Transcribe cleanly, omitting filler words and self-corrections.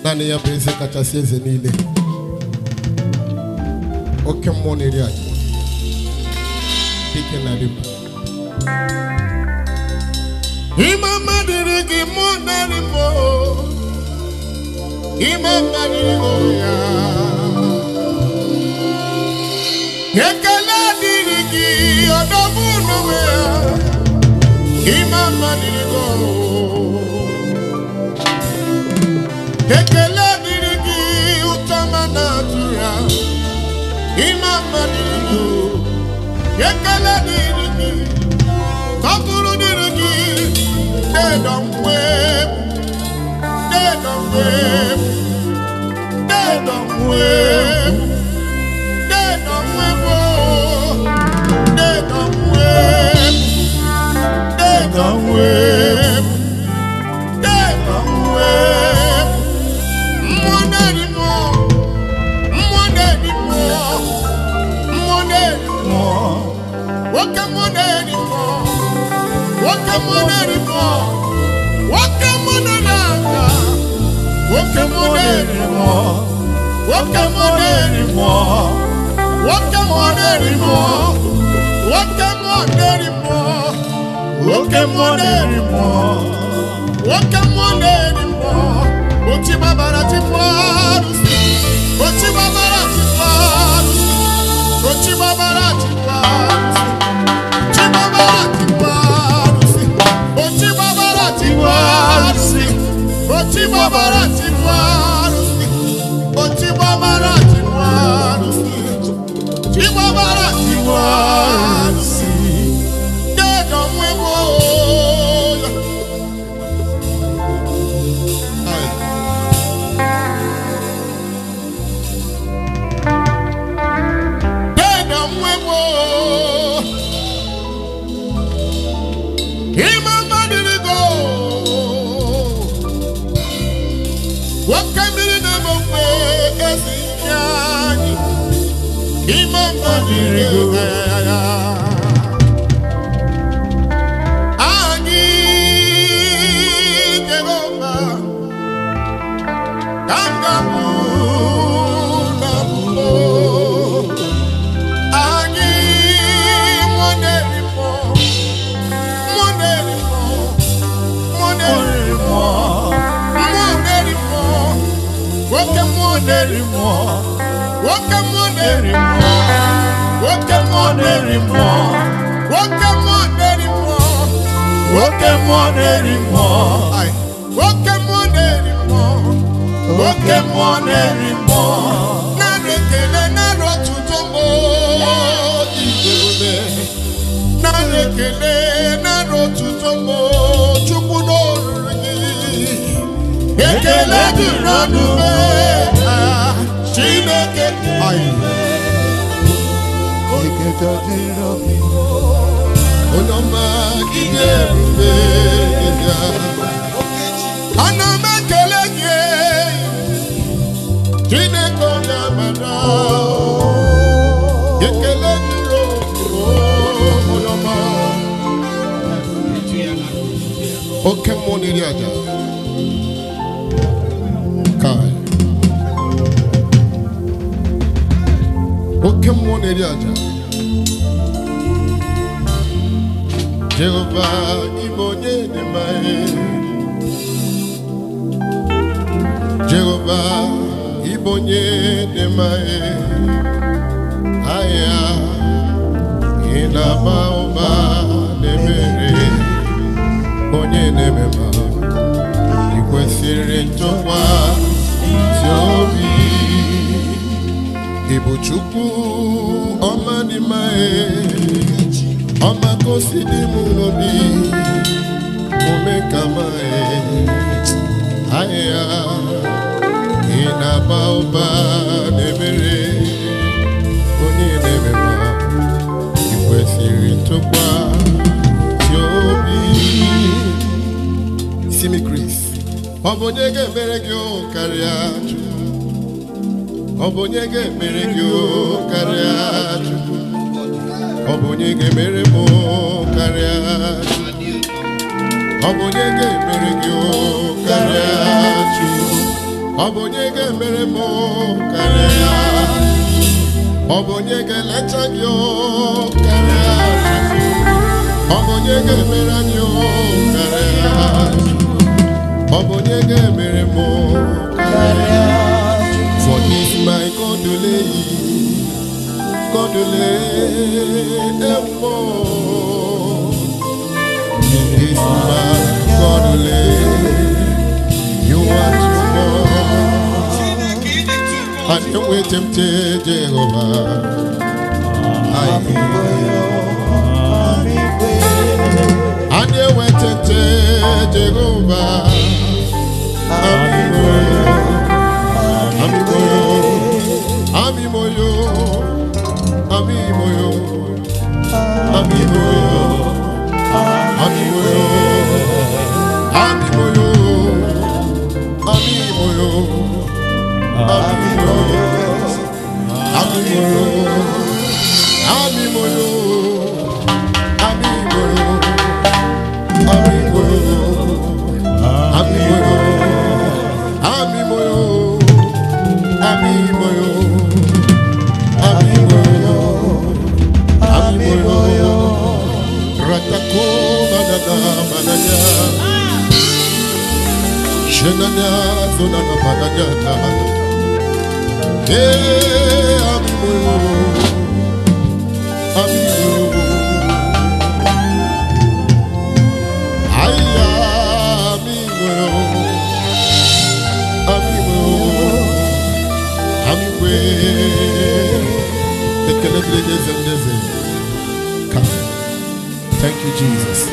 Nani ya beze kachasi eze niile. Oke mmụọ na-eri aja. Dike na riba. Imama diri gị mụ nari mo. Imama diri mo ya. Ekele diri gị ọdọbụ n'onwe ya. Imama diri go. Ekele diri gị ụtọma na-atụ ya. Imama diri go. Ekele diri gị. Kọpụrụ diri gị. They don't wait. They don't wait. They don't wait. They don't wait. They don't wait. They don't wait. They don't wait. More anymore. More anymore. More anymore. What can more anymore? What can more anymore? What can more anymore? What can more anymore? What can more anymore? What can more anymore? What can more anymore? What can more anymore? What can more anymore? Oti babara ti farusi. Oti babara ti farusi. Oti babara ti farusi. Oti babara ti farusi. Oti babara ti farusi. Oti babara ti farusi. Oti babara ti farusi. Oti babara ti farusi. They don't wait. They don't wait. Imama did go. What can be the name of Imama did go. Ani Jehovah, Kangamu, Namu, Ani Monerimo, Monerimo, Monerimo, Monerimo, Wokemonerimo, Wokemonerimo, Wokemonerimo, Wokemonerimo, Wokemonerimo, Wokemonerimo, Wokemonerimo, Narekele narotutomo, Igwe, Narekele narotutomo, Chukwunori, Ekele diranume, Chineke, Ekele diranume. Onoma igerube ya. Anama kelege. Chineke yamada. Ekele diro. Onoma. Oke moniri aja. Kai. Oke moniri aja. Jehovah ibonye demae. Jehovah ibonye demae. Aya inaba oba nemere. Bonye nemema. Ikwesiri ntokwa tiobi. Ibuchukwu ọma demae. Ọma kosi di munobi, omekamae, aya, inaba oba nebere, onye nebema, ikwesiri ntokwa tiobi. Simi Chris, obonye ga-emere gị karịa Chukwu, obonye ga-emere gị karịa Chukwu. Obonye ga-emere m karịa Obonye ga-emere gị karịa Chukwu. Obonyege mere mo karia. Obonyege lechagyo karia. Obonyege meranyo karia. Obonyege mere mo karia. For this my Condole Emmo. This my Condole. You are too much. And you wait him to Jehovah. And you wait him to Jehovah. Thank you, Jesus.